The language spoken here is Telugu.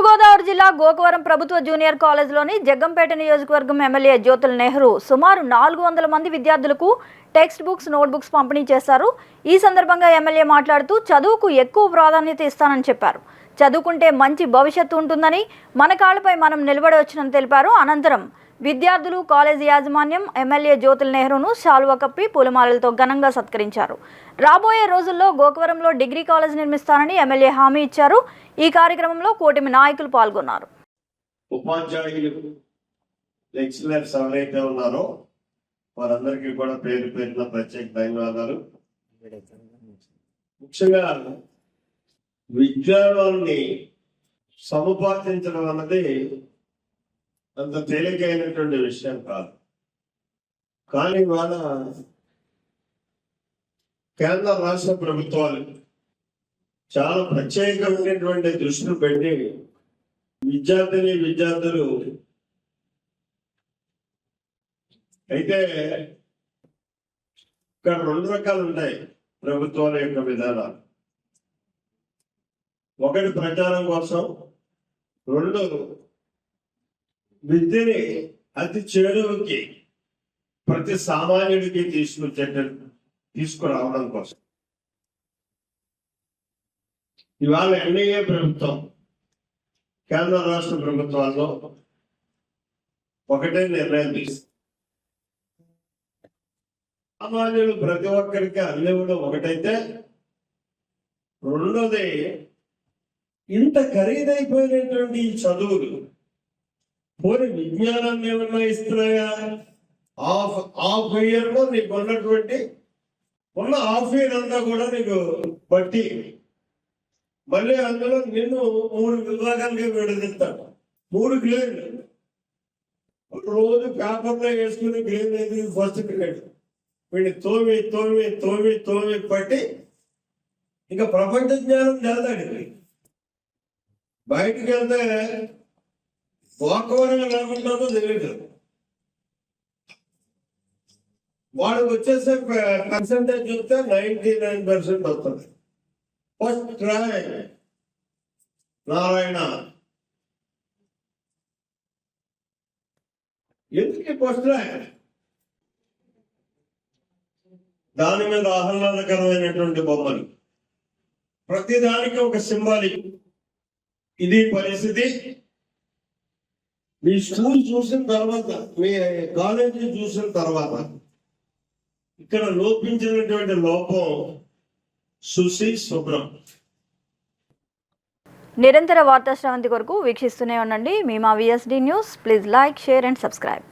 తూర్పుగోదావరి జిల్లా గోకవరం ప్రభుత్వ జూనియర్ కాలేజ్లోని జగ్గంపేట నియోజకవర్గం ఎమ్మెల్యే జ్యోతుల నెహ్రూ సుమారు 400 మంది విద్యార్థులకు టెక్స్ట్ బుక్స్, నోట్బుక్స్ పంపిణీ చేశారు. ఈ సందర్భంగా ఎమ్మెల్యే మాట్లాడుతూ చదువుకు ఎక్కువ ప్రాధాన్యత ఇస్తానని చెప్పారు. చదువుకుంటే మంచి భవిష్యత్తు ఉంటుందని, మన కాళ్ళపై మనం నిలబడవచ్చునని తెలిపారు. అనంతరం విద్యార్థులు, కాలేజీ యాజమాన్యం ఎమ్మెల్యే జ్యోతుల నెహ్రూను శాలువా కప్పి పూలమాలలతో ఘనంగా సత్కరించారు. రాబోయే రోజుల్లో గోకవరంలో డిగ్రీ కాలేజ్ నిర్మిస్తానని ఎమ్మెల్యే హామీ ఇచ్చారు. ఈ కార్యక్రమంలో కూటమి నాయకులు పాల్గొన్నారు. ఉపాధ్యాయులు, లెక్చరర్స్ ఎవరైతే ఉన్నారో వారందరికీ కూడా పేరు పేరున ప్రత్యేక ధన్యవాదాలు. ముఖ్యంగా విద్యార్థుల్ని సముపార్జించడం అన్నది అంత తేలికైనటువంటి విషయం కాదు. కానీ వాళ్ళ కేంద్ర రాష్ట్ర ప్రభుత్వాలు చాలా ప్రత్యేకమైనటువంటి దృష్టిని పెట్టి విద్యార్థులు అయితే ఇక్కడ 2 రకాలు ఉంటాయి ప్రభుత్వాల యొక్క విధానాలు. ఒకటి ప్రచారం కోసం, 2 విద్యని అతి చేరువుకి ప్రతి సామాన్యుడికి తీసుకురావడం కోసం. ఇవాళ ఎన్డీఏ ప్రభుత్వం, కేంద్ర రాష్ట్ర ప్రభుత్వాల్లో ఒకటే నిర్ణయం తీసుకుంది. సామాన్యులు ప్రతి ఒక్కరికి అందివ్వడం ఒకటైతే, 2వది ఇంత ఖరీదైపోయినటువంటి ఈ చదువులు పోనీ విజ్ఞానాన్ని ఏమన్నా ఇస్తున్నాయా? హాఫ్ ఇయర్ లో నీకు ఉన్నటువంటి హాఫ్ ఇయర్ అంతా కూడా నీకు బట్టి మళ్ళీ అందులో నిన్ను 3 విభాగాలుగా విడదీస్తాడు. 3 గ్రేడ్లు రోజు పేపర్లో వేసుకునే గ్రేడ్ ఏది? First grade. వీడిని తోమి పట్టి ఇంకా ప్రపంచ జ్ఞానం చేస్తాడు. బయటికి వెళ్తే వాకవరంగా లేకుంటుందో తెలియదు. వాడికి వచ్చేసే పర్సెంటేజ్ చూస్తే 99% వస్తుంది. First rank Narayana. ఎందుకు ఫస్ట్ ర్యాంక్? దాని మీద ఆహ్లాదకరమైనటువంటి బొమ్మలు, ప్రతిదానికి ఒక సింబాలిక్. ఇది పరిస్థితి. మీ స్కూల్ చూసిన తర్వాత, మీ కాలేజీ చూసిన తర్వాత ఇక్కడ లోపించినటువంటి లోపం శుభ్రం. నిరంతర వార్తా శ్రవంతి కొరకు వీక్షిస్తూనే ఉండండి. మీ మా VSD news. Please like, share and subscribe.